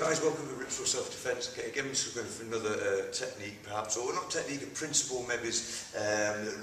guys, welcome to Ripsaw Self-Defense. Okay, again, we're just going for another technique perhaps, or not technique, a principle maybe is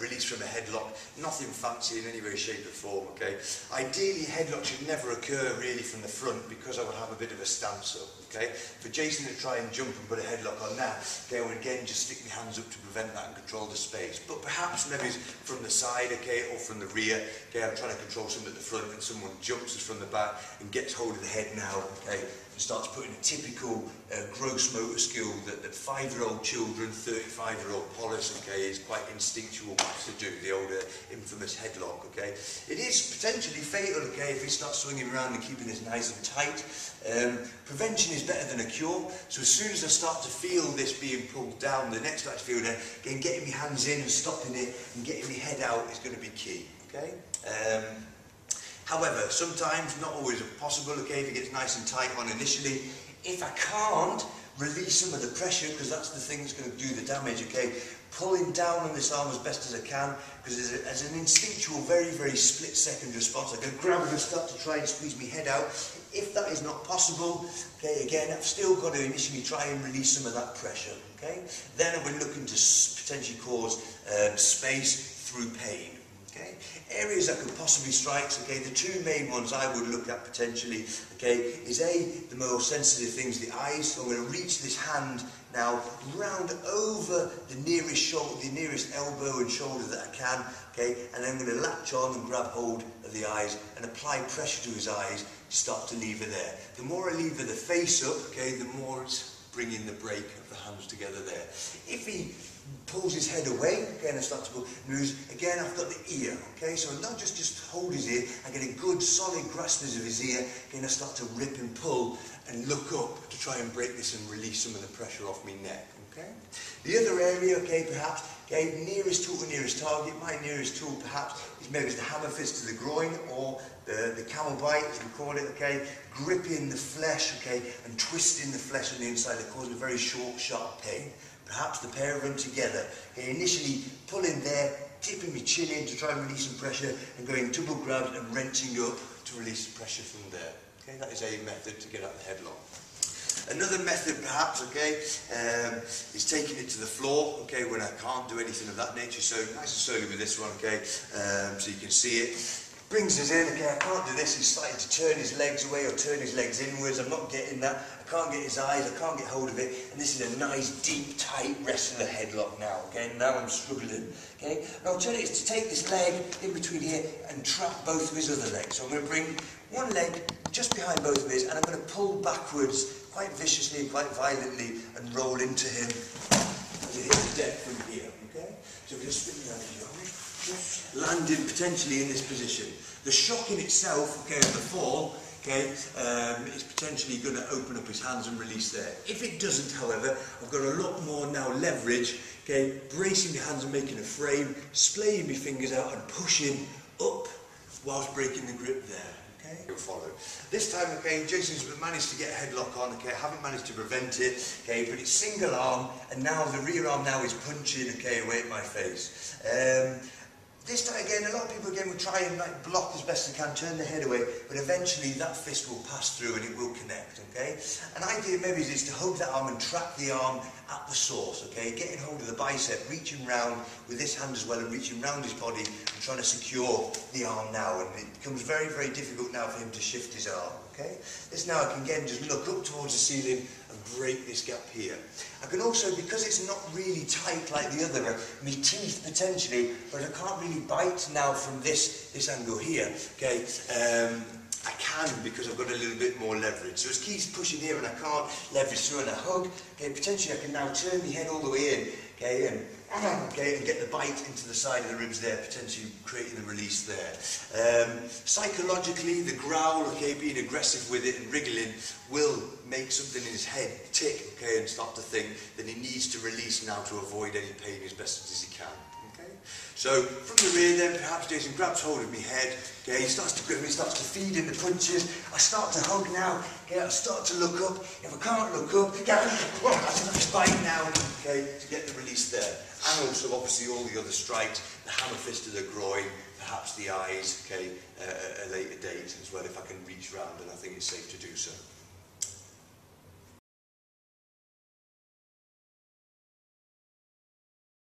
release from a headlock. Nothing fancy in any way, shape or form, okay. Ideally, headlock should never occur really from the front because I would have a bit of a stance up, okay. For Jason to try and jump and put a headlock on now, okay, I would again just stick my hands up to prevent that and control the space. But perhaps maybe from the side, okay, or from the rear, okay, I'm trying to control someone at the front and someone jumps us from the back and gets hold of the head now, okay, and starts putting a typical gross motor skill that 5-year-old children, 35-year-old police, okay, is quite instinctual to do, the old infamous headlock, okay. It is potentially fatal, okay, if he starts swinging around and keeping this nice and tight. Prevention is better than a cure, so as soon as I start to feel this being pulled down, the next I feel that, again, getting my hands in and stopping it and getting my head out is going to be key, okay. However, sometimes, not always possible, okay, if it gets nice and tight on initially. If I can't release some of the pressure, because that's the thing that's going to do the damage, okay, pulling down on this arm as best as I can, because as an instinctual, very, very split-second response, I can grab and start to try and squeeze my head out. If that is not possible, okay, again, I've still got to initially try and release some of that pressure, okay. Then we're looking to potentially cause space through pain. Okay. Areas that could possibly strike, okay, the two main ones I would look at potentially, okay, is the more sensitive things, the eyes. So I'm going to reach this hand now round over the nearest shoulder, the nearest elbow and shoulder that I can, okay, and then I'm going to latch on and grab hold of the eyes and apply pressure to his eyes to start to lever there. The more I lever the face up, okay, the more it's bringing the break of the hands together there. If he pulls his head away, okay, and I start to pull, moves, again I've got the ear, okay, so I not just hold his ear, I get a good solid grasp of his ear, again I start to rip and pull and look up to try and break this and release some of the pressure off my neck, okay. The other area, okay, perhaps, okay, nearest tool to nearest target, my nearest tool perhaps is maybe the hammer fist to the groin or the camel bite, as we call it, okay, gripping the flesh, okay, and twisting the flesh on the inside that causes a very short, sharp pain. Perhaps the pair of them together, okay, initially pulling there, tipping my chin in to try and release some pressure, and going double grab and wrenching up to release the pressure from there. Okay, that is a method to get out the headlock. Another method perhaps, okay, is taking it to the floor, okay, when I can't do anything of that nature. So nice and slowly with this one, okay, so you can see it. Brings us in, okay, I can't do this, he's starting to turn his legs away or turn his legs inwards, I'm not getting that, I can't get his eyes, I can't get hold of it, and this is a nice, deep, tight wrestler headlock now, okay, now I'm struggling, okay. An alternative is to take this leg in between here and trap both of his other legs. So I'm going to bring one leg just behind both of his, and I'm going to pull backwards quite viciously and quite violently and roll into him to hit the deck from here, okay. So we're just spinning around here. Landing potentially in this position. The shock in itself, okay, of the fall, okay, is potentially going to open up his hands and release there. If it doesn't, however, I've got a lot more now leverage, okay, bracing my hands and making a frame, splaying my fingers out and pushing up whilst breaking the grip there. Okay, you'll follow. This time, okay, Jason's managed to get a headlock on, okay, I haven't managed to prevent it, okay, but it's single arm, and now the rear arm now is punching, okay, away at my face. This time again, a lot of people again will try and like block as best they can, turn their head away, but eventually that fist will pass through and it will connect, okay? An idea maybe is to hug that arm and trap the arm at the source, okay? Getting hold of the bicep, reaching round with this hand as well and reaching round his body and trying to secure the arm now, and it becomes very, very difficult now for him to shift his arm, okay? This now I can again just look up towards the ceiling and break this gap here. I can also, because it's not really tight like the other, my teeth potentially, but I can't really bite now from this angle here, okay, I can because I've got a little bit more leverage. So as Keith's pushing here and I can't leverage through and I hug, okay, potentially I can now turn my head all the way in, okay, and get the bite into the side of the ribs there, potentially creating the release there. Psychologically, the growl, okay, being aggressive with it and wriggling will make something in his head tick, okay, and start to think that he needs to release now to avoid any pain as best as he can. So from the rear then, perhaps Jason grabs hold of my head, okay, he starts to grip me, starts to feed in the punches, I start to hug now, okay, I start to look up, if I can't look up, that's a nice bite now, okay, to get the release there. And also obviously all the other strikes, the hammer fist to the groin, perhaps the eyes, okay, at a later date as well if I can reach round, and I think it's safe to do so.